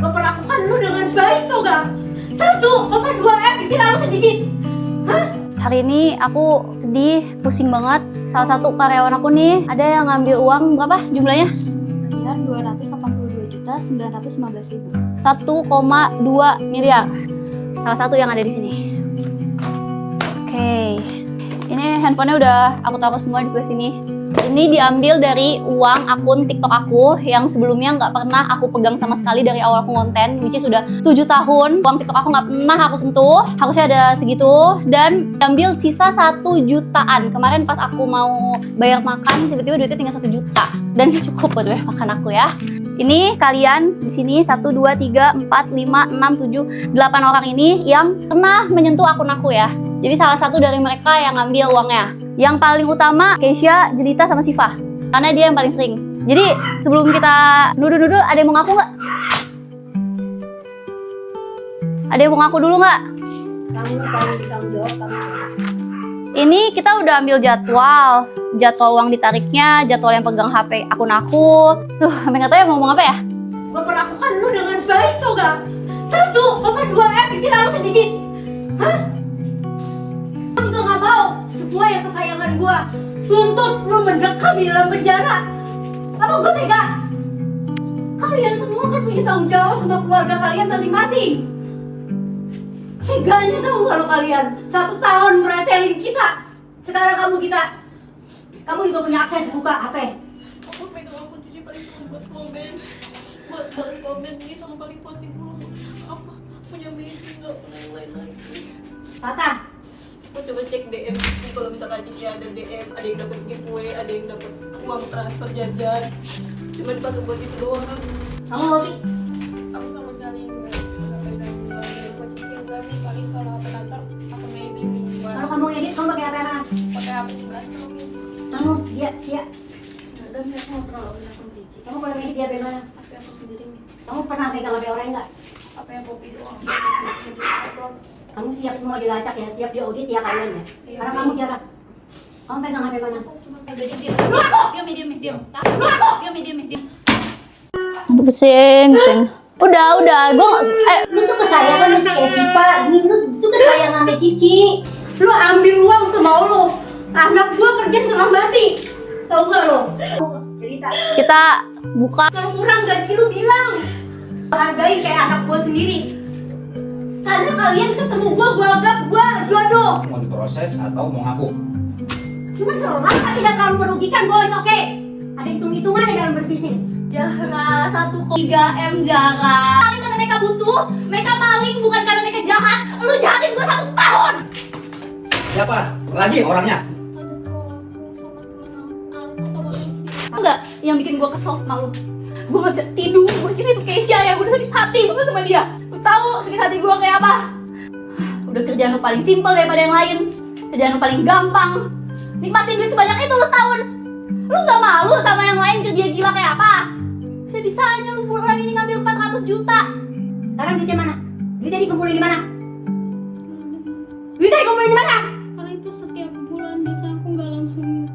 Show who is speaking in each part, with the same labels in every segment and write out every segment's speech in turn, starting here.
Speaker 1: memperlakukan lu dengan baik tau gak? 1,2 M dikira lu sedikit. Hah?
Speaker 2: Hari ini aku sedih, pusing banget. Salah satu karyawan aku nih ada yang ngambil uang berapa jumlahnya?
Speaker 3: Sekitar 282.915.000.
Speaker 2: 1,2 miliar. Salah satu yang ada di sini. Oke. Ini handphonenya udah aku taruh semua di sebelah sini. Ini diambil dari uang akun TikTok aku yang sebelumnya nggak pernah aku pegang sama sekali dari awal aku konten, which is sudah 7 tahun. Uang TikTok aku nggak pernah aku sentuh, harusnya ada segitu. Dan diambil sisa 1 jutaan. Kemarin pas aku mau bayar makan, tiba-tiba duitnya tinggal 1 juta. Dan gak cukup buat bayar makan aku ya. Ini kalian di sini 1, 2, 3, 4, 5, 6, 7, 8 orang ini yang pernah menyentuh akun aku ya. Jadi salah satu dari mereka yang ngambil uangnya. Yang paling utama Keisha, Jelita, sama Siva. Karena dia yang paling sering. Jadi sebelum kita nuduh-nuduh, ada yang mau ngaku nggak? Ada yang mau ngaku dulu nggak?
Speaker 1: Kamu paling bertanggung jawab, kamu.
Speaker 2: Ini kita udah ambil jadwal uang ditariknya, jadwal yang pegang HP akun aku. Duh, sampai nggak tahu ya mau ngomong apa ya?
Speaker 1: Memperlakukan lu dengan baik tau gak? 1,2 M dikira lu sedikit. Hah? Lu juga gak mau semua yang kesayangan gua tuntut lu mendekam di dalam penjara. Apa gua tega? Kalian semua kan punya tanggung jawab sama keluarga kalian masing-masing. Teganya tahu gak lo kalian? 1 tahun meretelin kita. Sekarang kamu juga punya akses buka HP.
Speaker 3: Aku pegang akun cuci paling buat komen, buat balas komen ini sama paling posting dulu. Apa punya meeting nggak punya yang lain lagi?
Speaker 1: Tata,
Speaker 3: Aku coba cek DM Cici, kalau misalkan Cici ada DM, ada yang dapat giveaway, ada yang dapat uang transfer jajan. Cuma dipakai buat itu doang.
Speaker 1: kamu Lopi?
Speaker 3: Aku sama sekali nggak pegang buat Cici enggak nih, paling kalau HP kantor aku maybe buat
Speaker 1: Kalau kamu edit, kamu pakai HP apa?
Speaker 3: pakai HP sebelah terus.
Speaker 1: Kamu, dia.
Speaker 3: Dan aku nggak pernah punya akun Cici.
Speaker 1: Kamu kalau edit dia HP mana?
Speaker 3: HP aku sendiri nih.
Speaker 1: Kamu pernah pegang HP orang nggak?
Speaker 3: HP yang kopi doang. Yang di upload.
Speaker 1: Kamu siap semua dilacak ya, siap diaudit ya kalian ya.
Speaker 3: Iya.
Speaker 1: Karena kamu jarang. Kamu pegang HP mana?
Speaker 3: Diam.
Speaker 2: Aduh, pusing. Udah, gue
Speaker 1: Lu tuh kesayangan lu si Sipa, ini lu tuh kesayangan sama Cici. Lu ambil uang sama lu. Anak gua kerja setengah mati. Tahu nggak lo? Jadi
Speaker 2: kita buka.
Speaker 1: kalau kurang gaji lu bilang. Hargai kayak anak gua sendiri. Karena kalian ketemu gua anggap gua jodoh.
Speaker 4: Mau diproses atau mau ngaku?
Speaker 1: Cuma selama tidak terlalu merugikan bos, oke? Ada hitung-hitungan dalam berbisnis.
Speaker 2: Jarak 1,3 M jarak. Paling karena mereka butuh, mereka paling bukan karena mereka jahat. Lu jahatin gue 1 tahun.
Speaker 4: Siapa? Lagi orangnya?
Speaker 2: Enggak, yang bikin gue kesel sama lu. Gue gak bisa tidur, gue kira itu Keisha ya. Gue udah sakit hati banget sama dia. Lu tahu sakit hati gue kayak apa? Udah kerjaan lu paling simpel daripada yang lain. Kerjaan lu paling gampang. Nikmatin duit sebanyak itu lu setahun. Lu gak malu sama yang lain kerja gila kayak apa? Bisa-bisanya lu bulan ini ngambil 400 juta.
Speaker 1: Sekarang duitnya mana? Duitnya dikumpulin di mana? Duitnya dikumpulin di mana?
Speaker 3: Karena itu setiap bulan bisa aku nggak langsung.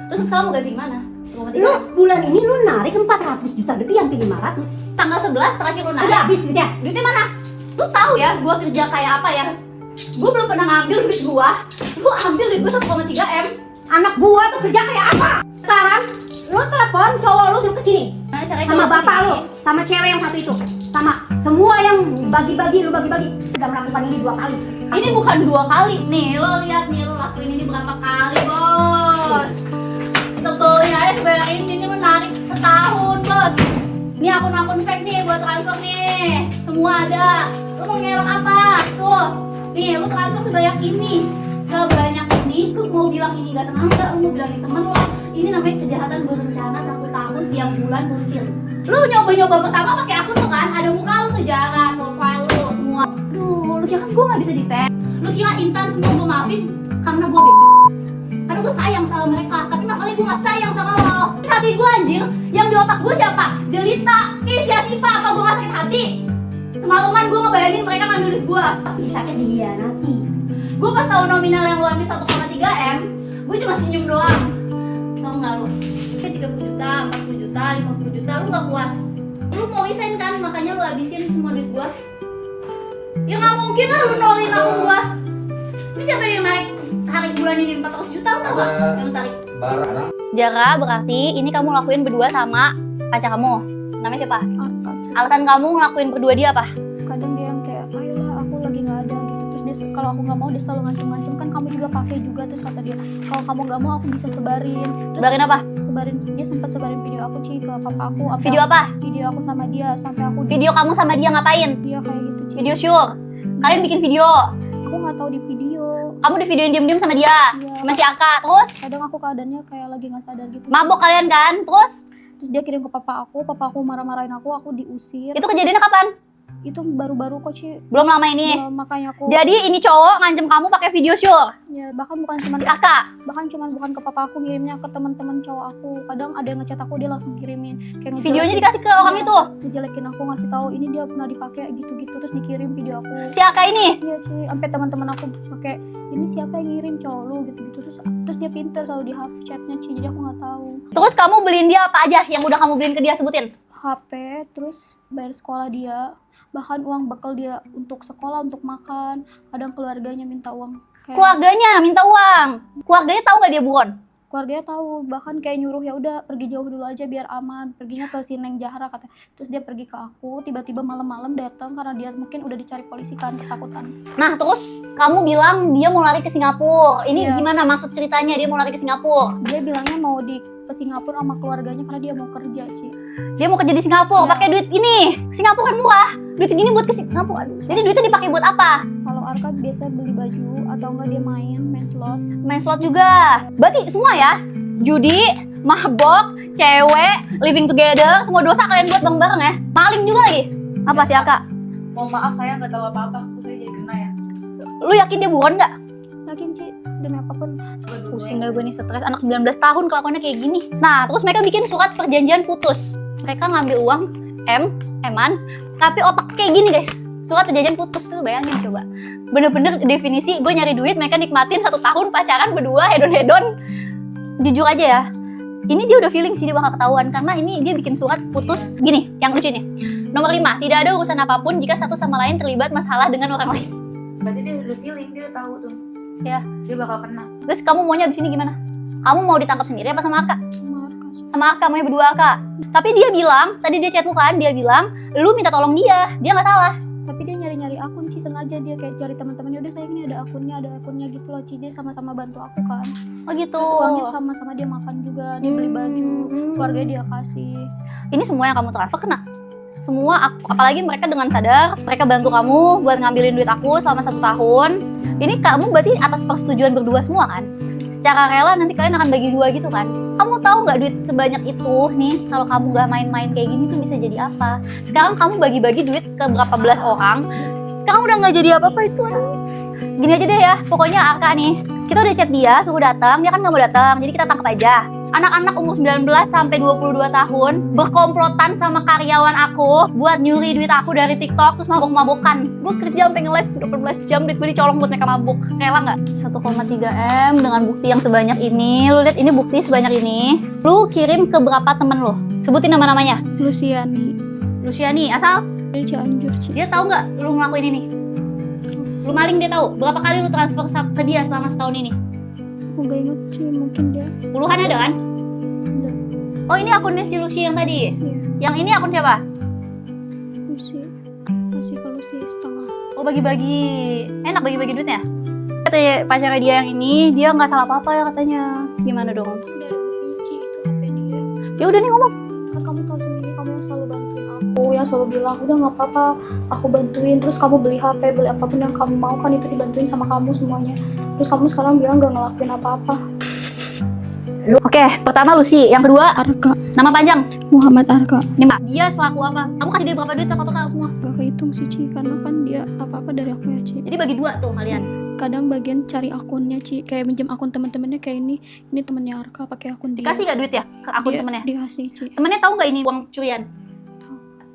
Speaker 2: Terus sekarang mau ganti mana?
Speaker 1: Lu bulan ini lu narik 400 juta lebih yang 500.
Speaker 2: Tanggal 11 terakhir lu
Speaker 1: Udah
Speaker 2: narik.
Speaker 1: habis duitnya.
Speaker 2: Duitnya mana? Lu tahu ya gua kerja kayak apa ya? Gua belum pernah ngambil duit gua. Lu ambil duit gua 1,3 M.
Speaker 1: Anak gua tuh kerja kayak apa? Sekarang lu telepon cowok lu suruh kesini.
Speaker 2: Mana caranya
Speaker 1: Sama
Speaker 2: coba
Speaker 1: bapak lu,
Speaker 2: kesini?
Speaker 1: sama cewek yang satu itu. Sama semua yang bagi-bagi, lu bagi-bagi. Udah melakukan ini 2 kali.
Speaker 2: Ini bukan 2 kali. Nih, lo lihat nih lo lakuin ini berapa kali, Bos. Tebelnya aja sebanyak ini lo narik setahun, Bos. Ini akun-akun fake nih buat transfer nih. Semua ada. Lo mau ngelak apa? Tuh. Nih, lo transfer sebanyak ini. Sebanyak ini, lu mau bilang ini gak sengaja, lu mau bilang ini temen lo. Ini namanya kejahatan berencana 1 tahun tiap bulan rutin. Lu nyoba-nyoba pertama pakai akun lo kan, ada muka lu tuh jarak, profile lu semua. Aduh, lu kira kan gue gak bisa di-tag? Lu kira Intan semua gue maafin? Karena gue karena gue sayang sama mereka, tapi masalahnya gue gak sayang sama lo. Hati gue anjir, yang di otak gue siapa? Jelita, Keisha, Sipa, apa gue gak sakit hati? Semalaman gue ngebayangin mereka ngambil duit gue.
Speaker 1: Tapi sakit dihianati.
Speaker 2: Gue pas tahu nominal yang lo ambil 1,3 M, gue cuma senyum doang. Tau gak lo? 30 juta, 40 juta, 50 juta, lu gak puas. Lu Lu mau resign kan, makanya lu habisin semua duit gua. Ya nggak mungkin lah lu nolongin aku gua. Ini siapa yang narik hari bulan ini 400 juta tau nggak? Yang lu tarik.
Speaker 4: Barang.
Speaker 2: Jara, berarti ini kamu lakuin berdua sama pacar kamu. Namanya siapa?
Speaker 5: Arka.
Speaker 2: Alasan kamu ngelakuin berdua dia apa?
Speaker 5: Kadang dia yang kayak ayolah aku lagi nggak ada gitu, terus dia kalau aku nggak mau dia selalu ngancem-ngancem kan kamu juga pakai juga, terus kata dia kalau kamu nggak mau aku bisa sebarin. Terus
Speaker 2: Sebarin apa?
Speaker 5: dia sempat sebarin video aku Ci ke papa aku.
Speaker 2: Video apa?
Speaker 5: Video aku sama dia sampai aku
Speaker 2: Video kamu sama dia ngapain?
Speaker 5: dia kayak gitu Ci.
Speaker 2: Video sure. Kalian bikin video.
Speaker 5: Aku nggak tahu di video.
Speaker 2: Kamu di videoin diem-diem sama dia.
Speaker 5: Iya.
Speaker 2: Sama si Aka. Terus
Speaker 5: Kadang aku keadaannya kayak lagi nggak sadar gitu.
Speaker 2: mabok kalian kan? Terus
Speaker 5: Terus dia kirim ke papa aku marah-marahin aku diusir.
Speaker 2: itu kejadiannya kapan?
Speaker 5: Itu baru-baru kok Ci.
Speaker 2: Belum lama ini.
Speaker 5: Makanya aku
Speaker 2: Jadi ini cowok ngancem kamu pakai video sure.
Speaker 5: ya bahkan bukan cuma
Speaker 2: Si Aka.
Speaker 5: bukan ke papa aku, ngirimnya ke teman-teman cowok aku. Kadang ada yang ngechat aku dia langsung kirimin kayak
Speaker 2: Videonya dikasih ke orang itu.
Speaker 5: ngejelekin aku, ngasih tahu ini dia pernah dipakai gitu-gitu, terus dikirim video aku.
Speaker 2: Si Aka ini.
Speaker 5: Iya Ci, sampai teman-teman aku pakai ini siapa yang ngirim cowok lu gitu-gitu, terus dia pinter selalu di HP chatnya Ci, jadi aku nggak tahu.
Speaker 2: Terus kamu beliin dia apa aja yang udah kamu beliin ke dia, sebutin.
Speaker 5: HP, terus bayar sekolah dia, bahkan uang bekal dia untuk sekolah, untuk makan. Kadang keluarganya minta uang kayak
Speaker 2: Keluarganya minta uang. Keluarganya tahu nggak dia buron?
Speaker 5: keluarganya tahu, bahkan kayak nyuruh ya udah pergi jauh dulu aja biar aman, perginya ke Sineng Jahara kata. Terus dia pergi ke aku, tiba-tiba malam-malam datang karena dia mungkin udah dicari polisi kan, ketakutan.
Speaker 2: Nah, terus kamu bilang dia mau lari ke Singapura. Ini
Speaker 5: Iya.
Speaker 2: gimana maksud ceritanya dia mau lari ke Singapura?
Speaker 5: Dia bilangnya mau ke Singapura sama keluarganya karena dia mau kerja Ci.
Speaker 2: Dia mau kerja di Singapura
Speaker 5: Iya.
Speaker 2: pakai duit ini. Singapura kan murah. Duit segini buat ke Singapura. Aduh. Jadi duitnya dipakai buat apa?
Speaker 5: Kalau Arka biasa beli baju atau enggak dia main slot.
Speaker 2: Main slot juga. Berarti semua ya? Judi, mabok, cewek, living together, semua dosa kalian buat bareng-bareng ya? Maling juga lagi. Apa sih Aka?
Speaker 3: Mohon maaf saya nggak tahu apa-apa, aku saya jadi kena ya.
Speaker 2: Lu yakin dia buron nggak?
Speaker 5: Yakin Ci, demi apapun.
Speaker 2: Pusing dah gue nih, stres. Anak 19 tahun kelakuannya kayak gini. Nah, terus mereka bikin surat perjanjian putus. Mereka ngambil uang, eman, tapi otak kayak gini guys. Surat perjanjian putus, tuh bayangin coba. Bener-bener definisi, gue nyari duit, mereka nikmatin 1 tahun pacaran berdua, hedon-hedon. Jujur aja ya, ini dia udah feeling sih dia bakal ketahuan. Karena ini dia bikin surat putus, gini, yang lucu nih. Nomor 5, tidak ada urusan apapun jika satu sama lain terlibat masalah dengan orang lain.
Speaker 3: Berarti dia udah feeling, dia udah tahu tuh.
Speaker 2: Ya.
Speaker 3: Dia bakal kena.
Speaker 2: Terus kamu maunya abis ini gimana? Kamu mau ditangkap sendiri apa sama Arka?
Speaker 5: Sama Arka Ci.
Speaker 2: Sama Arka, maunya berdua Arka. Tapi dia bilang, tadi dia chat lu kan, dia bilang, lu minta tolong dia nggak salah.
Speaker 5: Tapi dia nyari-nyari akun Ci, sengaja dia kayak cari teman-temannya, udah sayang ini ada akunnya gitu loh Ci, dia sama-sama bantu aku kan.
Speaker 2: Oh gitu.
Speaker 5: Terus uangnya sama-sama dia makan juga, dia beli baju, keluarganya dia kasih.
Speaker 2: Ini semua yang kamu transfer kena. Semua aku, apalagi mereka dengan sadar, mereka bantu kamu buat ngambilin duit aku selama 1 tahun. Ini kamu berarti atas persetujuan berdua semua kan? Secara rela nanti kalian akan bagi 2 gitu kan? Kamu tahu nggak duit sebanyak itu nih, kalau kamu nggak main-main kayak gini tuh bisa jadi apa? Sekarang kamu bagi-bagi duit ke berapa belas orang, sekarang udah nggak jadi apa-apa itu. Aduh. Gini aja deh ya, pokoknya Arka nih, kita udah chat dia, suruh datang, dia kan nggak mau datang, jadi kita tangkap aja. Anak-anak umur 19 sampai 22 tahun berkomplotan sama karyawan aku buat nyuri duit aku dari TikTok terus mabok-mabokan. Gue kerja sampai nge-live 18 jam, duit gue dicolong buat mereka mabuk. Rela nggak? 1,3 M dengan bukti yang sebanyak ini. Lu lihat ini bukti sebanyak ini. Lu kirim ke berapa temen lu? Sebutin nama-namanya.
Speaker 5: Luciani
Speaker 2: Luciani, asal
Speaker 5: dari Cianjur Ci.
Speaker 2: dia tahu nggak lu ngelakuin ini? Lu maling dia tahu. Berapa kali lu transfer ke dia selama setahun ini?
Speaker 5: Aku gak inget Ci, mungkin dia
Speaker 2: Puluhan ada kan?
Speaker 5: udah.
Speaker 2: Oh ini akunnya si Lucy yang tadi.
Speaker 5: Iya,
Speaker 2: Yang ini akun siapa?
Speaker 5: Lucy masih ke Lucy setengah.
Speaker 2: Oh bagi-bagi, enak bagi-bagi duitnya. Kata pacarnya dia yang ini, dia nggak salah apa-apa ya katanya. Gimana dong?
Speaker 5: Udah ada buktinya Ci, itu HP dia.
Speaker 2: Ya udah nih ngomong.
Speaker 5: Kan kamu tahu sendiri, kamu yang selalu bantuin aku, yang selalu bilang udah nggak apa-apa aku bantuin, terus kamu beli HP, beli apapun yang kamu mau kan itu dibantuin sama kamu semuanya. Terus kamu sekarang bilang nggak ngelakuin apa-apa.
Speaker 2: Oke, pertama Lucy, yang kedua
Speaker 5: Arka,
Speaker 2: nama panjang.
Speaker 5: Muhammad Arka.
Speaker 2: Nih Mbak, dia selaku apa? Kamu kasih dia berapa duit total semua?
Speaker 5: Gak kehitung sih Ci, karena kan dia apa-apa dari aku ya Ci.
Speaker 2: Jadi bagi 2 tuh kalian.
Speaker 5: Kadang bagian cari akunnya Ci, kayak minjem akun teman-temannya, kayak ini temennya Arka pakai akun dia.
Speaker 2: Kasih nggak duit ya ke akun
Speaker 5: Dia-
Speaker 2: temennya?
Speaker 5: Dikasih Ci.
Speaker 2: Temennya tahu nggak ini uang curian?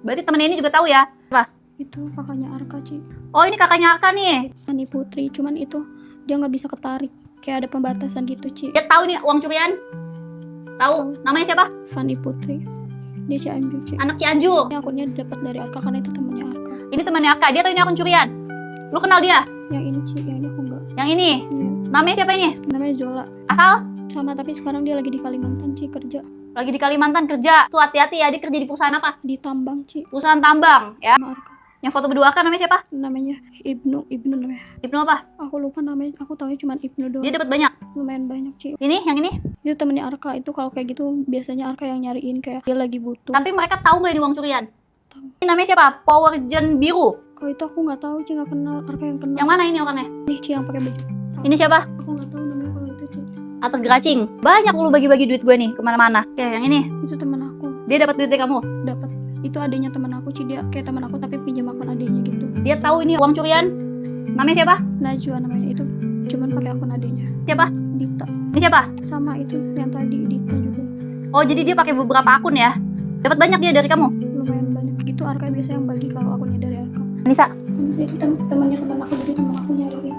Speaker 2: Berarti temennya ini juga tahu ya? Apa?
Speaker 5: Itu kakaknya Arka Ci.
Speaker 2: Oh ini kakaknya Arka nih.
Speaker 5: Ani Putri, cuman itu dia nggak bisa ketarik. Kayak ada pembatasan gitu Ci.
Speaker 2: Dia tahu nih uang curian? Tahu? Namanya siapa?
Speaker 5: Fanny Putri. Dia Cianjur, Ci.
Speaker 2: Anak Cianjur.
Speaker 5: Ini akunnya dapat dari Arka karena itu temennya Arka.
Speaker 2: Ini temannya Arka, dia tahu ini akun curian. Lu kenal dia?
Speaker 5: Yang ini, Ci, yang ini aku enggak.
Speaker 2: Yang ini?
Speaker 5: Iya.
Speaker 2: Namanya siapa ini?
Speaker 5: Namanya Zola.
Speaker 2: Asal?
Speaker 5: Sama, tapi sekarang dia lagi di Kalimantan, Ci, kerja.
Speaker 2: Lagi di Kalimantan kerja. Tuh hati-hati ya, dia kerja di perusahaan apa?
Speaker 5: Di tambang, Ci.
Speaker 2: Perusahaan tambang, ya.
Speaker 5: Sama Arka.
Speaker 2: Yang foto berdua kan namanya siapa?
Speaker 5: Namanya Ibnu namanya.
Speaker 2: Ibnu apa?
Speaker 5: Aku lupa namanya, aku tahunya cuma Ibnu doang.
Speaker 2: Dia dapat banyak.
Speaker 5: Lumayan banyak, Ci.
Speaker 2: Ini, yang ini.
Speaker 5: Itu temennya Arka, itu kalau kayak gitu biasanya Arka yang nyariin kayak dia lagi butuh.
Speaker 2: Tapi mereka tahu nggak ini uang curian?
Speaker 5: Tahu.
Speaker 2: Ini namanya siapa? Power Gen Biru.
Speaker 5: Kalau itu aku nggak tahu, Ci, nggak kenal. Arka yang kenal.
Speaker 2: Yang mana ini orangnya?
Speaker 5: Nih, Ci, yang pakai baju.
Speaker 2: Ini siapa?
Speaker 5: Aku nggak tahu namanya kalau itu, Ci.
Speaker 2: Atau Geracing. Banyak lu bagi-bagi duit gue nih kemana-mana. Oke, yang ini.
Speaker 5: Itu temen aku.
Speaker 2: Dia dapat duit dari kamu.
Speaker 5: Dapat. Itu adanya temen aku, Ci, dia kayak temen aku tapi pinjam akun adanya gitu.
Speaker 2: Dia tahu ini uang curian. Namanya siapa?
Speaker 5: Najwa namanya, itu cuman pakai akun adanya.
Speaker 2: Siapa?
Speaker 5: Dita.
Speaker 2: Ini siapa?
Speaker 5: Sama itu yang tadi Dita juga.
Speaker 2: Oh, jadi dia pakai beberapa akun ya? Dapat banyak dia dari kamu.
Speaker 5: Lumayan banyak. Itu Arka biasa yang bagi kalau akunnya dari Arka.
Speaker 2: Anissa.
Speaker 5: Anissa itu temannya teman aku, jadi teman aku nyariin.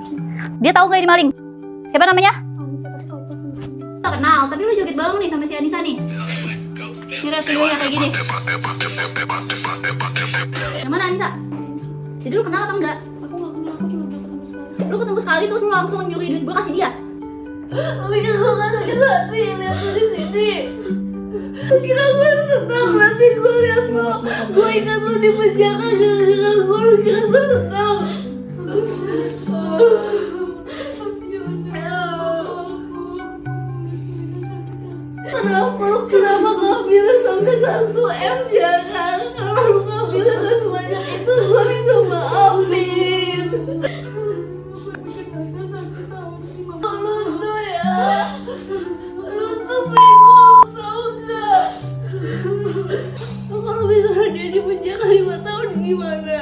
Speaker 2: Dia tahu gak ini maling? Siapa namanya?
Speaker 5: Anissa, tapi kalau temen
Speaker 2: Tak kenal, tapi lu joget bareng nih sama si Anissa nih. Ini kayak videonya kayak gini. Yang mana Anissa? Jadi lu kenal apa enggak?
Speaker 5: aku nggak kenal, aku cuma pernah ketemu sekali.
Speaker 2: Lu ketemu sekali terus lu langsung nyuri duit gue kasih dia.
Speaker 3: Tapi kan gue gak sakit hati lihat lu di sini. Lu kira gue senang nanti gue lihat lu, gue ingat lu di penjara gara-gara gue, lu kira gue senang. Kenapa gak bilang sampai 1 M jangan? Kalau lu gak bilang gak sebanyak itu, gue bisa maafin. Lu tuh ya, lu tuh bego, lu tau gak? Lu kalau misalnya dia di penjara 5 tahun gimana?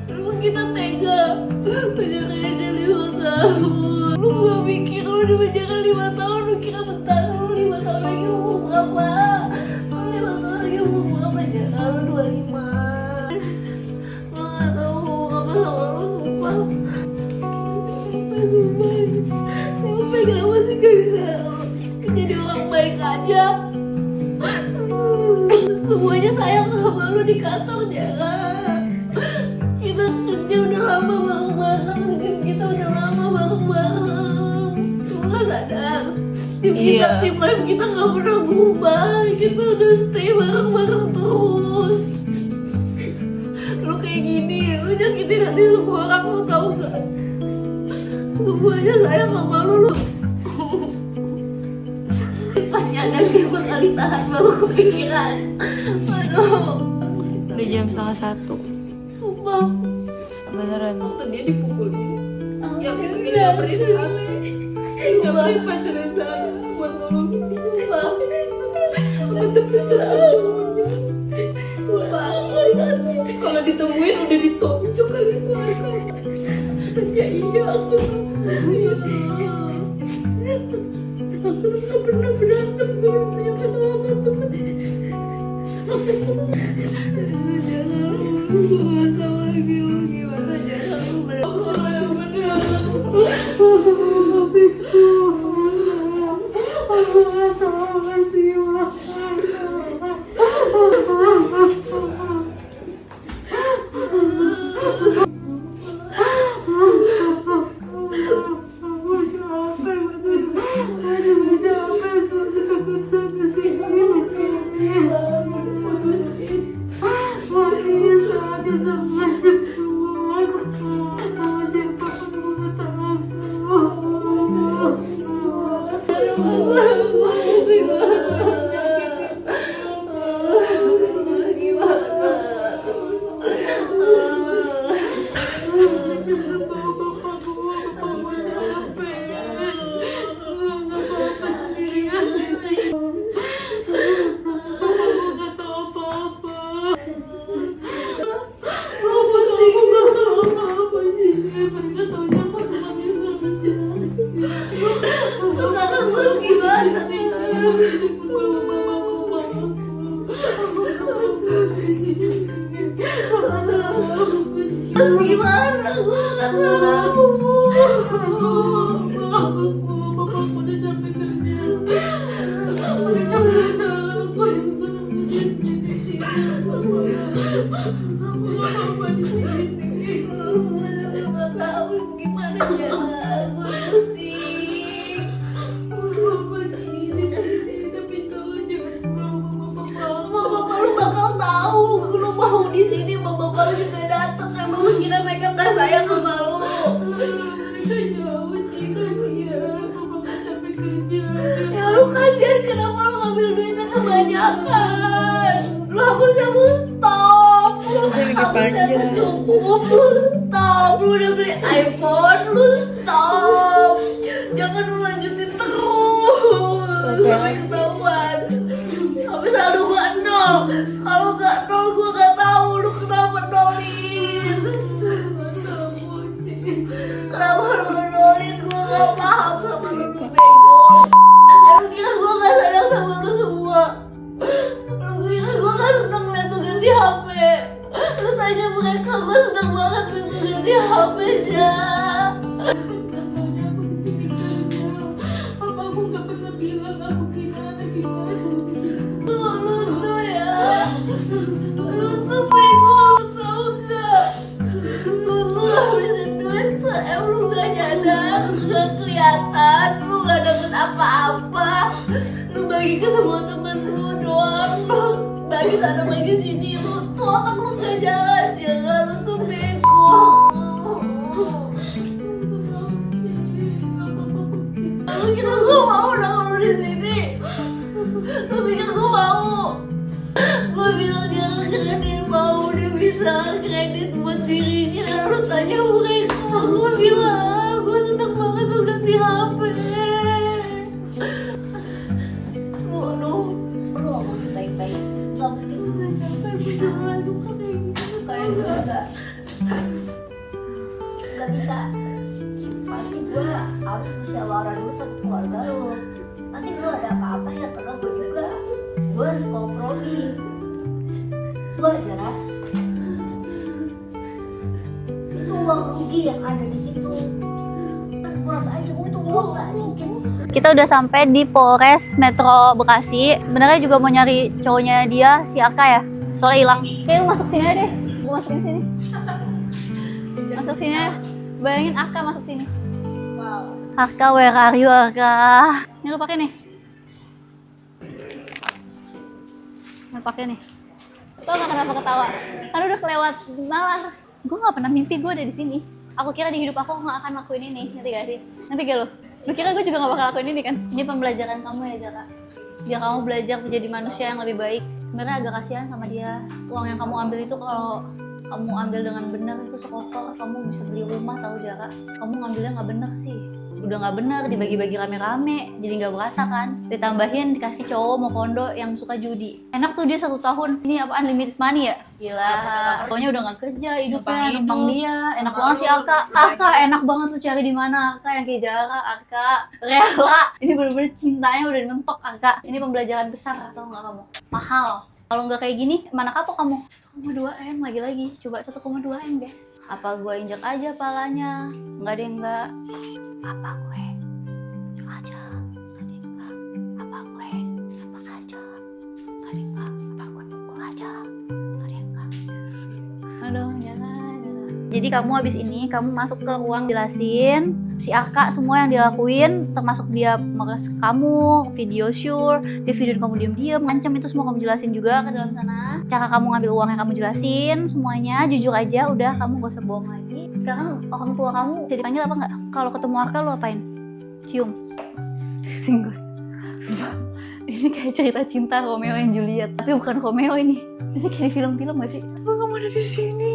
Speaker 3: Lu kita tega penjaranya dia 5 tahun. Lu gak mikir lu di penjara 5 tahun, lu kira bentar lu 5 tahun lagi umur berapa? Lu 5 tahun lagi umur berapa? Jangan lu 25. Lu gak tau apa sama lu, sumpah. Sumpah, kenapa sih gak bisa jadi orang baik aja? Semuanya sayang sama lu di kantor, jangan. Kita kerja udah lama bareng-bareng, kita udah lama bareng-bareng. Lu gak sadar? Tim kita, tim life kita gak pernah berubah. Kita udah stay bareng-bareng terus. Lu kayak gini, lu nyakitin hati semua orang, lu tau gak? Semuanya sayang sama lu. Pas nyadar 5 kali tahan baru kepikiran. Aduh,
Speaker 6: Udah jam 12:30.
Speaker 3: sumpah.
Speaker 6: Beneran.
Speaker 3: Waktu dia dipukulin, yang itu kita nyamperin Ali, nyamperin pacarnya Zara buat nolongin dia. Sumpah, bener-bener sumpah. Kalau ditemuin udah ditonjok kali itu Arka. Ya iya, aku gak pernah berantem, gue punya masalah sama temen. Jangan, gue gak tau lagi lu gimana. Jangan, lu bener-bener. Aku gak tau pasti gimana? Gue gak tahu. Aku udah capek kerja. Aku udah capek. Aku yang salah. tapi gimana ya? Gue pusing. Mama sini tapi tolong jangan Mama lu bakal tahu lu mau di sini. Mama lu juga datang kan. Mama kira mereka nggak sayang sama lu. Mereka jauh sih, kasihan. Mama nggak sampai kerja. Ya lu kasihan, kenapa lu ngambil duitnya kebanyakan? Lu harusnya lu stop. Lu harusnya cukup. Lu stop. Lu udah beli iPhone. Lu stop. Jangan lu lanjutin terus sampai ketahuan. Tapi selalu gua nol. Kalau gak nol gua gak tahu lu kenapa nolin. Kenapa lu nolin? Gua gak paham sama lu bego. Lu kira gua gak sayang sama lu semua? Lu kira gua gak seneng liat lu ganti HP? Lu tanya mereka, gua seneng banget liat lu ganti HP aja. Apa aku gak pernah bilang aku gimana? Lu tuh ya, lu tuh bego, lu tau gak? Lu tuh ngabisin duit se-em, lu gak nyadar, gak kelihatan, lu gak dapet apa-apa. Lu bagi ke semua temen lu doang, lu bagi sana bagi sini, lu tuh otak lu gak jalan, jangan, lu tuh bego. Lu kira gue mau nongol lu di sini? Lu pikir gue mau? Gue bilang jangan kredit, mau dia bisa kredit buat dirinya. Lu tanya mereka, gue bilang gue seneng banget lu ganti HP. Lu ngomong baik-baik, gak mungkin gue sampai beneran suka kayak gitu. Kayak gue gak bisa. Pasti gue harus musyawarah dulu sama keluarga lu. Nanti lu ada apa-apa ya, karena gue juga harus kompromi. Lu aja lah. Itu uang rugi yang ada di situ. Pulas aja, gue itu uang gak mungkin.
Speaker 2: Kita udah sampai di Polres Metro Bekasi. Sebenarnya juga mau nyari cowoknya dia, si Arka ya. Soalnya hilang. Kayak masuk sini aja deh. Gue masukin sini. Masuk sini aja. Bayangin Arka masuk sini.
Speaker 3: Wow.
Speaker 2: Arka, where are you Arka? Ini lu pakai nih. Ini pakai nih. Tau gak kenapa ketawa? Karena udah kelewat malah. Gue gak pernah mimpi gue ada di sini. Aku kira di hidup aku gak akan lakuin ini. Ngerti gak sih? Ngerti gak lu? Lu kira gue juga gak bakal lakuin ini kan? Ini pembelajaran kamu ya Jaka. Biar kamu belajar menjadi manusia yang lebih baik. Sebenarnya agak kasihan sama dia. Uang yang kamu ambil itu kalau kamu ambil dengan benar itu sekotor, kamu bisa beli rumah tahu Jaka. Kamu ngambilnya nggak benar sih. Udah nggak benar, dibagi-bagi rame-rame, jadi nggak berasa kan. Ditambahin dikasih cowok mau kondo yang suka judi. Enak tuh dia 1 tahun. Ini apa unlimited money ya? Gila. Pokoknya udah nggak kerja, hidupnya numpang dia. Enak banget sih Arka. Arka enak banget tuh cari di mana Arka yang kayak Jaka. Arka rela. Ini bener-bener cintanya udah dimentok Arka. Ini pembelajaran besar atau nggak kamu? Mahal. Kalau nggak kayak gini, mana kapok kamu? 1,2 M lagi-lagi. Coba 1,2 M guys. Apa gue injak aja palanya? Nggak deh, nggak. Apa gue? Injak aja. Nggak deh, nggak. Apa gue? Nembak aja. Nggak deh, nggak. Apa gue pukul aja. Nggak deh, nggak. Aduh, jangan. Jadi kamu habis ini, kamu masuk ke ruang jelasin si Arka semua yang dilakuin, termasuk dia meres kamu, video sure, dia video kamu diem-diem, ngancam itu semua kamu jelasin juga ke dalam sana. Cara kamu ngambil uang yang kamu jelasin, semuanya jujur aja, udah kamu gak usah bohong lagi. Sekarang orang tua kamu jadi panggil apa nggak? Kalau ketemu Arka lu apain? Cium. Singgul. Ini kayak cerita cinta Romeo and Juliet, tapi bukan Romeo ini. Ini kayak di film-film gak sih? Oh, kamu ada di sini.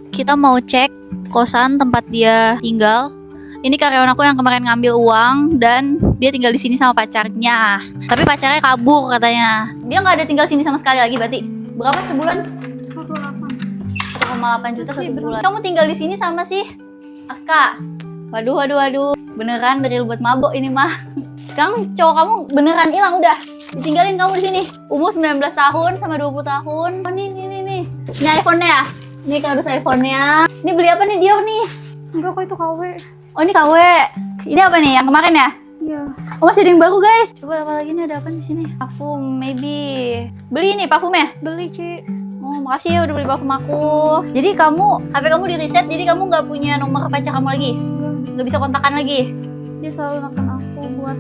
Speaker 2: Kita mau cek kosan tempat dia tinggal. Ini karyawan aku yang kemarin ngambil uang dan dia tinggal di sini sama pacarnya. Tapi pacarnya kabur katanya. Dia nggak ada tinggal sini sama sekali lagi berarti. Berapa sebulan? 1,8 juta 1 bulan. Kamu tinggal di sini sama si Arka. Waduh. Beneran dari buat mabok ini mah. Sekarang cowok kamu beneran hilang udah. Ditinggalin kamu di sini. Umur 19 tahun sama 20 tahun. Oh nih. Ini iPhone-nya ya? Ini kardus iPhone-nya. Ini beli apa nih Dior nih?
Speaker 5: Enggak kok, itu KW.
Speaker 2: Oh ini KW. Ini apa nih? Yang kemarin ya?
Speaker 5: Iya.
Speaker 2: Oh masih ada yang baru guys. Coba apa lagi nih, ada apa di sini? Parfum maybe. Beli nih parfumnya?
Speaker 5: Beli, Ci.
Speaker 2: Oh, makasih ya udah beli parfum aku. Jadi HP kamu di reset, jadi kamu nggak punya nomor pacar kamu lagi? Nggak bisa kontakan lagi?
Speaker 5: Dia selalu neken aku buat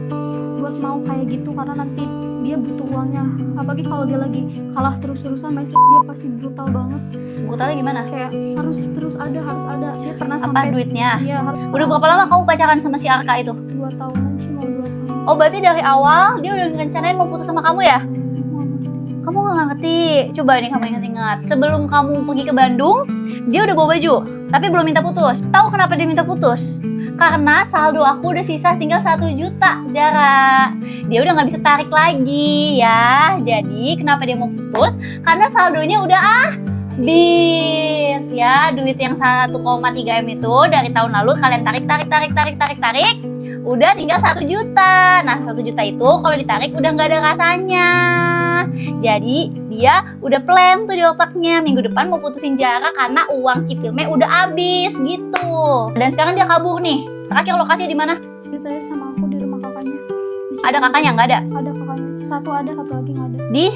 Speaker 5: mau kayak gitu karena nanti dia butuh uangnya. Apalagi kalau dia lagi kalah terus-terusan sama istri, dia pasti brutal banget.
Speaker 2: Brutalnya gimana?
Speaker 5: Kayak harus ada. Dia pernah
Speaker 2: Apa
Speaker 5: sampai
Speaker 2: duitnya?
Speaker 5: Iya, harus.
Speaker 2: Udah berapa lama kamu pacaran sama si Arka itu?
Speaker 5: 2 tahunan sih, mau 2 tahun.
Speaker 2: Oh, berarti dari awal dia udah ngerencanain mau putus sama kamu ya? Kamu nggak ngerti. Coba nih kamu ingat-ingat. Sebelum kamu pergi ke Bandung, dia udah bawa baju, tapi belum minta putus. Tahu kenapa dia minta putus? Karena saldo aku udah sisa tinggal 1 juta, Jara. Dia udah nggak bisa tarik lagi ya. Jadi kenapa dia mau putus? Karena saldonya udah habis ya. Duit yang 1,3 M itu dari tahun lalu kalian tarik. Udah tinggal 1 juta. Nah, 1 juta itu kalau ditarik udah nggak ada rasanya. Jadi dia udah plan tuh di otaknya minggu depan mau putusin Jara karena uang cipilnya udah habis gitu. Dan sekarang dia kabur nih. Terakhir lokasinya di mana?
Speaker 5: Dia tanya sama aku di rumah kakaknya.
Speaker 2: Ada kakaknya nggak ada?
Speaker 5: Ada kakaknya. Satu ada, satu lagi nggak ada.
Speaker 2: Di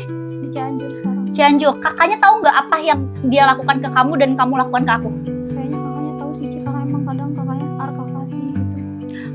Speaker 5: Di Cianjur sekarang.
Speaker 2: Cianjur. Kakaknya tahu nggak apa yang dia lakukan ke kamu dan kamu lakukan ke aku?
Speaker 5: Kayaknya kakaknya tahu sih, Ci, karena emang kadang kakaknya Arka kasih gitu.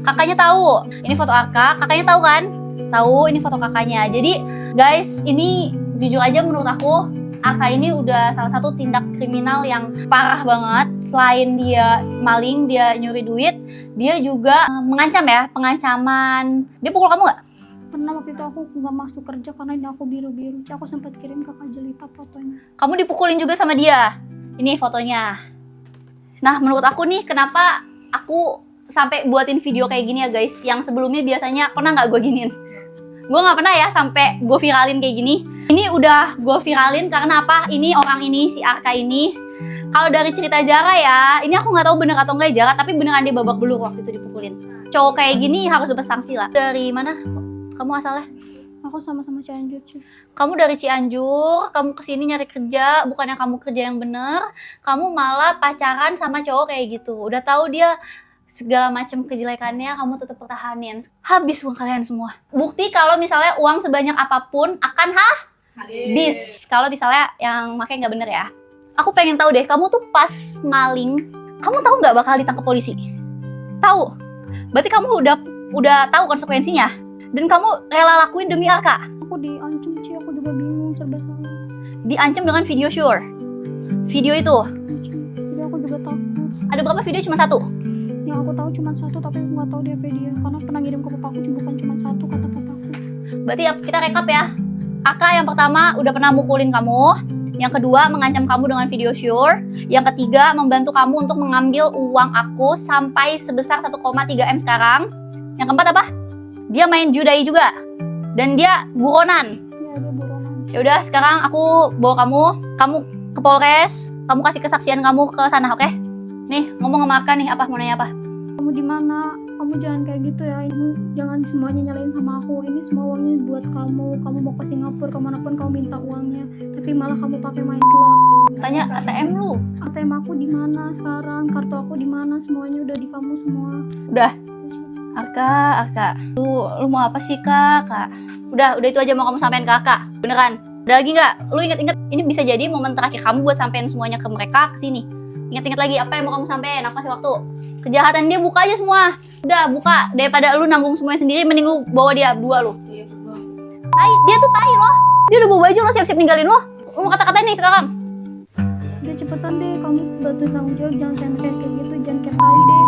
Speaker 2: Kakaknya tahu. Ini foto Arka. Kakaknya tahu kan? Tahu ini foto kakaknya. Jadi guys, ini jujur aja menurut aku Arka ini udah salah satu tindak kriminal yang parah banget. Selain dia maling, dia nyuri duit, dia juga mengancam ya, pengancaman. Dia pukul kamu nggak?
Speaker 5: Pernah waktu itu aku nggak masuk kerja karena ini aku biru-biru. Ci, aku sempat kirim ke Kak Jelita fotonya.
Speaker 2: Kamu dipukulin juga sama dia. Ini fotonya. Nah, menurut aku nih, kenapa aku sampai buatin video kayak gini ya guys. Yang sebelumnya biasanya pernah nggak gue giniin? Gue nggak pernah ya sampai gue viralin kayak gini. Ini udah gue viralin karena apa? Ini orang ini, si Arka ini. Kalau dari cerita Jara ya, ini aku nggak tahu bener atau enggak Jara, tapi beneran dia babak belur waktu itu dipukulin. Cowok kayak gini harus dapat sanksi lah. Dari mana kamu asalnya?
Speaker 5: Aku sama-sama Cianjur, Ci.
Speaker 2: Kamu dari Cianjur, kamu kesini nyari kerja, bukannya kamu kerja yang bener, kamu malah pacaran sama cowok kayak gitu. Udah tahu dia segala macam kejelekannya, kamu tetap pertahanin. Habis uang kalian semua. Bukti kalau misalnya uang sebanyak apapun akan habis. Kalau misalnya yang makanya nggak bener ya. Aku pengen tahu deh, kamu tuh pas maling, kamu tahu nggak bakal ditangkap polisi? Tahu? Berarti kamu udah tahu konsekuensinya. Dan kamu rela lakuin demi Arka.
Speaker 5: Aku diancam, Ci. Aku juga bingung, serba salah.
Speaker 2: Diancam dengan video sure. Video itu.
Speaker 5: Jadi aku juga takut.
Speaker 2: Ada berapa video? Cuma 1?
Speaker 5: Yang aku tahu cuma 1, tapi aku nggak tahu DP dia. Karena pernah ngirim ke papaku, bukan cuma 1 kata papaku.
Speaker 2: Berarti kita rekap ya. Arka yang pertama udah pernah mukulin kamu. Yang kedua mengancam kamu dengan video sure. Yang ketiga membantu kamu untuk mengambil uang aku sampai sebesar 1,3 M sekarang. Yang keempat apa? Dia main judai juga. Dan dia buronan.
Speaker 5: Iya, dia buronan.
Speaker 2: Ya udah, sekarang aku bawa kamu ke Polres. Kamu kasih kesaksian kamu ke sana, oke? Nih, ngomong sama Arka nih, apa mau nanya apa?
Speaker 5: Kamu di mana? Kamu jangan kayak gitu ya. Jangan semuanya nyalain sama aku. Ini semua uangnya buat kamu. Kamu mau ke Singapura, kemanapun kamu minta uangnya. Tapi malah kamu pakai main slot.
Speaker 2: Tanya ATM lu.
Speaker 5: ATM aku di mana sekarang? Kartu aku di mana? Semuanya udah di kamu semua.
Speaker 2: Udah. Arka. Lu mau apa sih, Kak? Udah itu aja mau kamu sampein ke Arka. Beneran. Ada lagi nggak? Lu inget-inget, ini bisa jadi momen terakhir kamu buat sampein semuanya ke mereka, ke sini. Ingat-ingat lagi apa yang mau kamu sampein, apa sih waktu? Kejahatan dia buka aja semua. Udah, buka. Daripada lu nanggung semuanya sendiri, mending lu bawa dia 2 lu. Tai, dia tuh tai loh. Dia udah bawa baju lo, siap-siap ninggalin lo. Lu mau kata-katain nih sekarang.
Speaker 5: Udah cepetan deh, kamu bantuin tanggung jawab. Jangan kayak gitu, jangan kayak tai deh.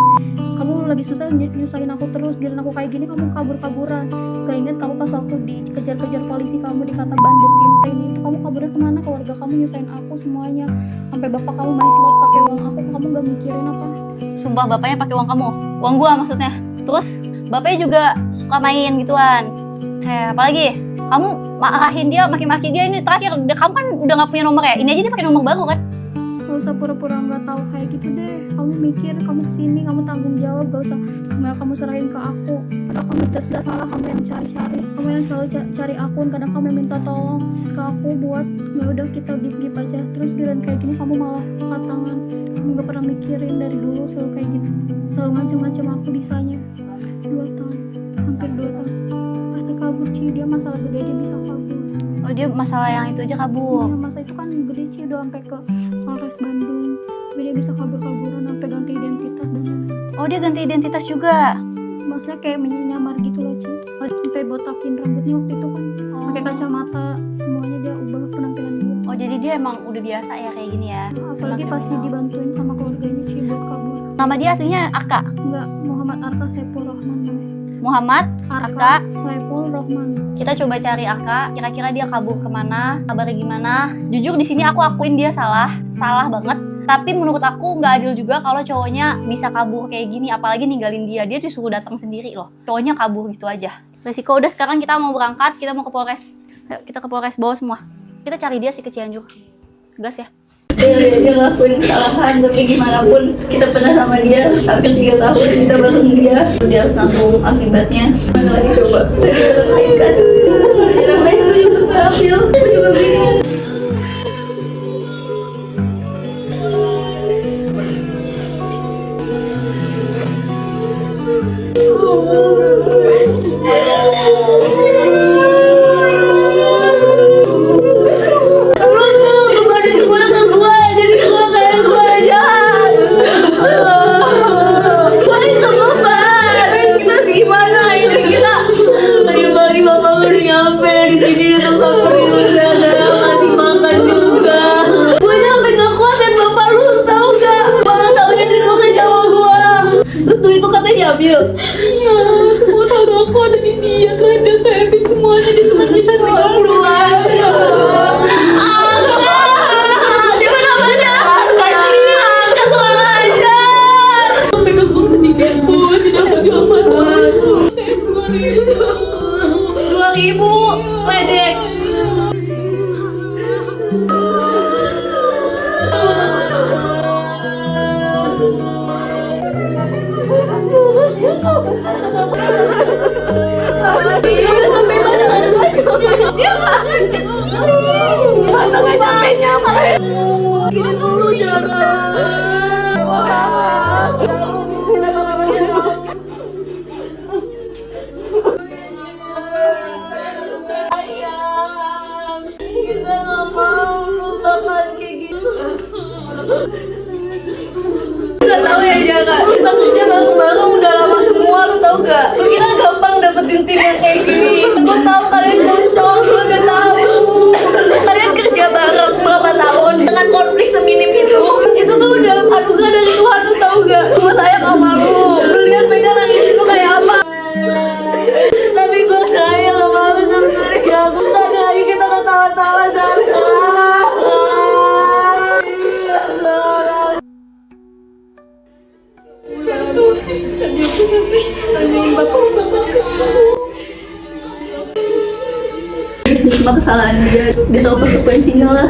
Speaker 5: Kamu lagi susah nyusahin aku terus. Giliran aku kayak gini, kamu kabur-kaburan. Gak inget kamu pas waktu dikejar-kejar polisi, kamu dikata bandar sinten itu. Kamu kaburnya kemana? Keluarga kamu nyusahin aku semuanya. Sampai bapak kamu main slot pakai uang aku. Kamu gak mikirin apa?
Speaker 2: Sumpah bapaknya pakai uang kamu. Uang gua maksudnya. Terus bapaknya juga suka main gituan. Kayak apalagi? Kamu marahin dia, maki-maki dia. Ini terakhir, kamu kan udah gak punya nomor ya? Ini aja dia pakai nomor baru kan?
Speaker 5: Gak usah pura-pura gak tahu kayak gitu deh. Kamu mikir, kamu kesini, kamu tanggung jawab. Gak usah semuanya kamu serahin ke aku. Padahal kamu tidak salah, kamu yang cari-cari. Kamu yang selalu cari akun. Kadang kamu yang minta tolong ke aku buat ya udah kita gip-gip aja. Terus giliran kayak gini kamu malah angkat tangan. Kamu gak pernah mikirin dari dulu selalu kayak gitu. Selalu ngancem-ngancem aku bisanya. 2 tahun, hampir 2 tahun. Pasti kabur, Ci. Dia masalah gede, dia bisa kabur.
Speaker 2: Oh dia masalah yang itu aja kabur.
Speaker 5: Iya, masa itu kan gede, Ci. udah sampai ke Polres Bandung. Tapi dia bisa kabur-kaburan sampai ganti identitas dan lain-lain.
Speaker 2: Oh, dia ganti identitas juga.
Speaker 5: Maksudnya kayak menyamar gitu loh, Ci. Sampai botakin rambutnya waktu itu kan. Pakai kacamata, semuanya dia ubah penampilan dia.
Speaker 2: Oh, jadi dia emang udah biasa ya kayak gini ya.
Speaker 5: Apalagi pasti dibantuin sama keluarganya, Ci, buat kabur.
Speaker 2: Nama dia aslinya Arka.
Speaker 5: Enggak, Muhammad Arka Saiful Rahman namanya.
Speaker 2: Muhammad Arka.
Speaker 5: Saiful Rahman.
Speaker 2: Kita coba cari Arka. Kira-kira dia kabur kemana? Kabarnya gimana? Jujur di sini aku akuin dia salah banget. Tapi menurut aku nggak adil juga kalau cowoknya bisa kabur kayak gini, apalagi ninggalin dia. Dia disuruh datang sendiri loh. Cowoknya kabur gitu aja. Resiko udah, sekarang kita mau berangkat, kita mau ke Polres. Ayo, kita ke Polres bawa semua. Kita cari dia sih ke Cianjur. Gas ya.
Speaker 3: Dia ngelakuin kesalahan, tapi gimana pun kita pernah sama dia hampir 3 tahun kita bareng dia. Dia harus nanggung akibatnya. Mana lagi coba kita selesaikan. Jalan lain gue juga gak ambil, gue juga bingung. Iya, semua tahun aku ada di dia kan, dia kayak semuanya dia cuma bisa pegang keluarga. Siapa namanya? Angka suara aja. Pegang uang sedikit pun tidak pegang manfaat. 2.000 ledek. Dia udah sampai mana? Dia nggak akan kesini. Mana nggak nyampe. Gini dulu jangan. Kita nggak mau lupakan kayak gitu. Gak tau ya Jaka, kita kerja bareng-bareng udah lama semua, lu tau gak? Lu kira gampang dapetin tim yang kayak gini? Gue tau kalian cocok, lu udah tahu. Kalian kerja bareng berapa tahun dengan konflik seminim itu tuh udah anugerah dari Tuhan, lu tau gak? Semua sayang sama lu. Lu lihat Mega nangis itu kayak apa? Tapi gue sayang sama lu sebenernya. Aku tadi lagi kita ketawa-tawa Apa kesalahan dia tahu konsekuensinya lah.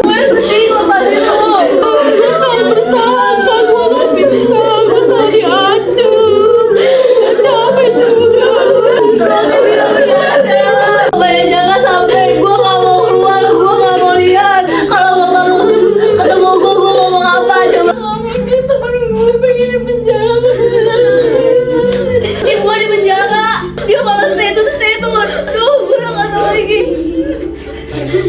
Speaker 3: Gue sedih loh tadi tuh. Gue bersalah, gue gak bisa, gue tadi acuh. Capek juga. Gue bilang biasa. Pokoknya jangan sampai gue gak mau keluar, gue gak mau lihat. Kalau bapak lu ketemu gue ngomong apa coba. Mungkin temen gue pengen di penjara. Ih, gue di penjara. Dia malah stay tune. Duh, gue udah gak tau lagi.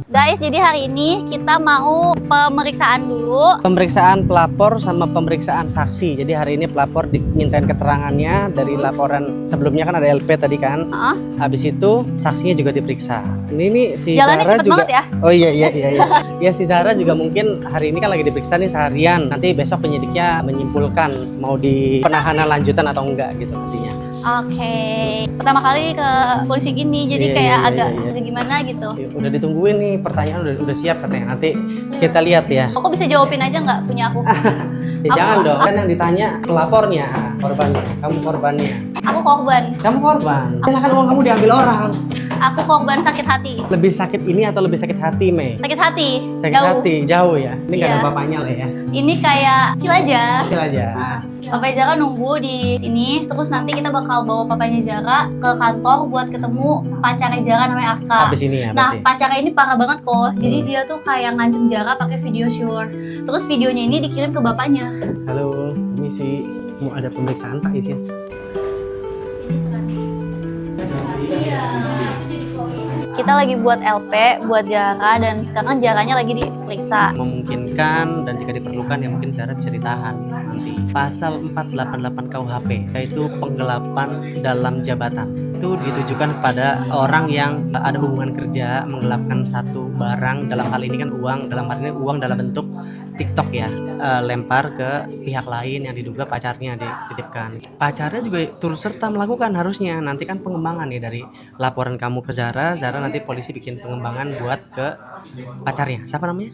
Speaker 2: Guys, jadi hari ini kita mau pemeriksaan dulu.
Speaker 7: Pemeriksaan pelapor sama pemeriksaan saksi. Jadi hari ini pelapor dimintain keterangannya dari laporan sebelumnya kan ada LP tadi kan. Habis itu saksinya juga diperiksa. Ini si
Speaker 2: Jalannya
Speaker 7: Zara
Speaker 2: cepet
Speaker 7: juga.
Speaker 2: banget ya.
Speaker 7: Oh iya. Ya si Zara juga mungkin hari ini kan lagi diperiksa nih seharian. Nanti besok penyidiknya menyimpulkan mau di penahanan lanjutan atau enggak gitu nantinya.
Speaker 2: Oke. Pertama kali ke polisi gini, jadi kayak agak gimana gitu.
Speaker 7: Udah ditungguin nih, pertanyaan udah siap katanya. Nanti kita lihat ya.
Speaker 2: Kok bisa jawabin aja nggak punya aku?
Speaker 7: Ya jangan dong, kan yang ditanya pelapornya, korbannya, kamu korbannya.
Speaker 2: Aku korban.
Speaker 7: Kamu korban. Silakan uang kamu diambil orang.
Speaker 2: Aku korban sakit hati.
Speaker 7: Lebih sakit ini atau lebih sakit hati, Mei?
Speaker 2: Sakit hati.
Speaker 7: Sakit
Speaker 2: Jauh.
Speaker 7: hati, jauh ya. Ini nggak ada
Speaker 2: Iya.
Speaker 7: bapaknya lah ya.
Speaker 2: Ini kayak kecil aja.
Speaker 7: Kecil aja.
Speaker 2: Nah, Papa Zara nunggu di sini, terus nanti kita bakal bawa papanya Zara ke kantor buat ketemu pacarnya Zara namanya Arka.
Speaker 7: Habis ini ya
Speaker 2: Nah,
Speaker 7: berarti.
Speaker 2: pacarnya ini parah banget kok. Jadi dia tuh kayak ngancem Zara pakai video sure. Terus videonya ini dikirim ke bapaknya.
Speaker 7: Halo, ini si Mau ada pemeriksaan Pak Is ya?
Speaker 2: Kita lagi buat LP, buat Jara, dan sekarang Jaranya lagi diperiksa.
Speaker 7: Memungkinkan dan jika diperlukan ya mungkin Zara bisa ditahan nanti. Pasal 488 KUHP yaitu penggelapan dalam jabatan. Itu ditujukan kepada orang yang ada hubungan kerja menggelapkan satu barang, dalam hal ini kan uang, dalam hal ini uang dalam bentuk TikTok ya, lempar ke pihak lain yang diduga pacarnya dititipkan. Pacarnya juga turut serta melakukan harusnya. Nanti kan pengembangan ya dari laporan kamu ke Zara nanti polisi bikin pengembangan buat ke pacarnya. Siapa namanya?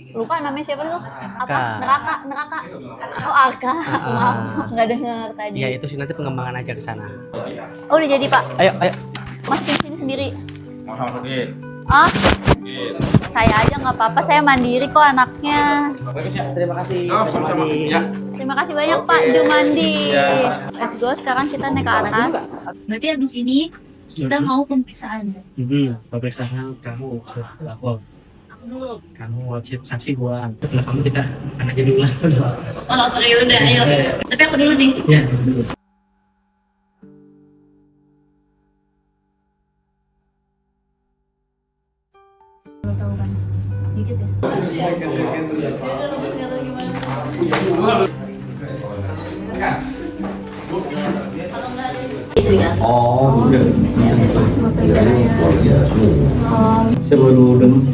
Speaker 2: Lupa namanya siapa tuh?
Speaker 7: Arka.
Speaker 2: Neraka. Oh, Arka. Maaf, nggak denger tadi.
Speaker 7: Ya itu sih nanti pengembangan aja ke sana.
Speaker 2: Oh, udah jadi, Pak.
Speaker 7: Ayo.
Speaker 2: Mas di sini sendiri. Ah? Saya aja nggak apa-apa, saya mandiri kok anaknya.
Speaker 7: Terima kasih.
Speaker 2: Terima kasih banyak Pak Jumandi. Let's go, sekarang kita naik ke atas. Berarti habis ini kita mau pemeriksaan.
Speaker 7: Pemeriksaan kamu lapor. Kamu wajib saksi gua. Setelah kamu kita akan aja dulu.
Speaker 2: Oh, udah, ayo. Tapi aku dulu nih.
Speaker 7: Ya, dulu.
Speaker 8: Oh, udah. Saya baru dengar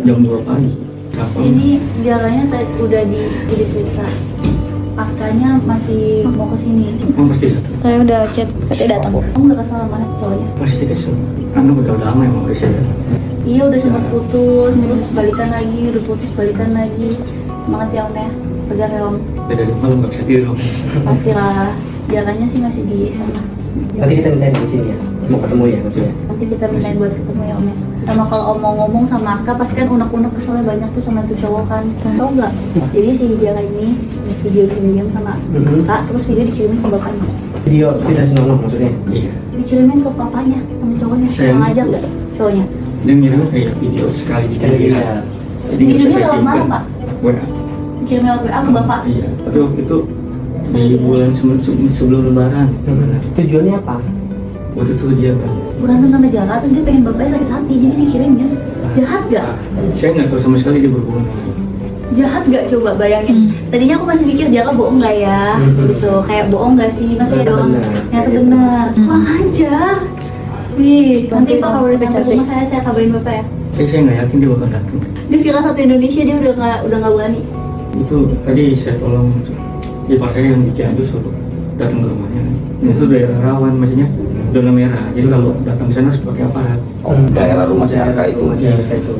Speaker 8: jam 2 pagi.
Speaker 2: Ini Jaranya udah diperiksa. Faktanya masih mau kesini.
Speaker 8: Oh, pasti datang.
Speaker 5: Saya udah chat, katanya datang.
Speaker 2: Kamu nggak kesal sama cowoknya?
Speaker 8: Pasti kesel. Karena udah lama emang udah saya.
Speaker 2: Iya, udah sempat putus, terus balikan lagi, udah putus balikan lagi. Semangat ya Om ya, pegang ya Om.
Speaker 8: Beda di malam nggak bisa tidur.
Speaker 2: Pastilah, Jaranya sih masih di sana.
Speaker 7: Nanti kita mintain di sini ya. Mau ketemu ya nanti ya.
Speaker 2: Nanti kita mintain buat ketemu ya Om ya. Sama kalau Om mau ngomong sama Arka, pasti kan unek-unek keselnya banyak tuh sama itu cowok kan. Tau nggak? Jadi si Jara ini video diam sama Arka, terus video dikirimin ke bapaknya.
Speaker 7: Video tidak senonoh maksudnya.
Speaker 8: Iya.
Speaker 2: Dikirimin ke papanya sama cowoknya.
Speaker 8: Sayang.
Speaker 2: Kurang ajar nggak cowoknya?
Speaker 8: Dia ngirim kayak video sekali lihat. Jadi nggak bisa
Speaker 2: Videonya
Speaker 8: saya
Speaker 2: lewat mana
Speaker 8: simpan.
Speaker 2: Pak?
Speaker 8: WA.
Speaker 2: Dikirimin lewat WA ke bapak.
Speaker 8: Iya. Tapi waktu itu di bulan sebelum Lebaran.
Speaker 7: Tujuannya apa?
Speaker 8: Waktu itu dia kan.
Speaker 2: Berantem sama Jara, terus dia pengen bapaknya sakit hati, jadi dikirimin. Jahat gak?
Speaker 8: Saya nggak tahu sama sekali dia berhubungan.
Speaker 2: Jahat gak? Coba bayangin. Tadinya aku masih mikir Jara bohong gak ya? Gitu, kayak bohong gak sih? Masa ya doang? Ternyata bener. Wah ajar. Wih, nanti Pak kalau udah sampai rumah saya kabarin bapak ya.
Speaker 8: Saya nggak yakin dia bakal datang.
Speaker 2: Di viral satu Indonesia dia udah nggak berani.
Speaker 8: Itu tadi saya tolong di partai yang di Cianjur suruh datang ke rumahnya. Itu daerah rawan, maksudnya zona merah. Jadi kalau datang ke sana harus pakai aparat.
Speaker 4: Daerah rumah saya itu.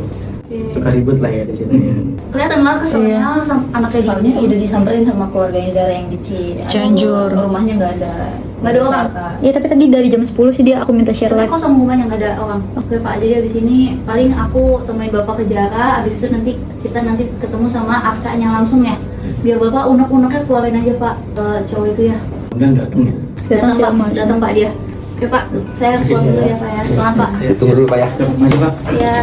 Speaker 7: Suka ribut lah ya di sini ya.
Speaker 2: Kelihatan lah keselnya sama anaknya dia udah disamperin sama keluarganya Zara yang di
Speaker 5: Cianjur.
Speaker 2: Rumahnya nggak ada orang.
Speaker 5: Iya, tapi tadi dari jam 10 sih aku minta share
Speaker 2: Tapi
Speaker 5: live.
Speaker 2: kosong rumahnya nggak ada orang. Oke Pak, jadi abis ini paling aku temuin bapak ke Jara. Abis itu kita ketemu sama Arka-nya langsung ya. Biar bapak unek-uneknya keluarin aja Pak ke cowok itu ya.
Speaker 8: Kemudian datang ya.
Speaker 2: Datang Pak dia. Oke Pak, saya keluar dulu ya Pak ya. Semangat Pak.
Speaker 4: Tunggu dulu Pak ya.
Speaker 8: Masih Pak.
Speaker 2: Ya.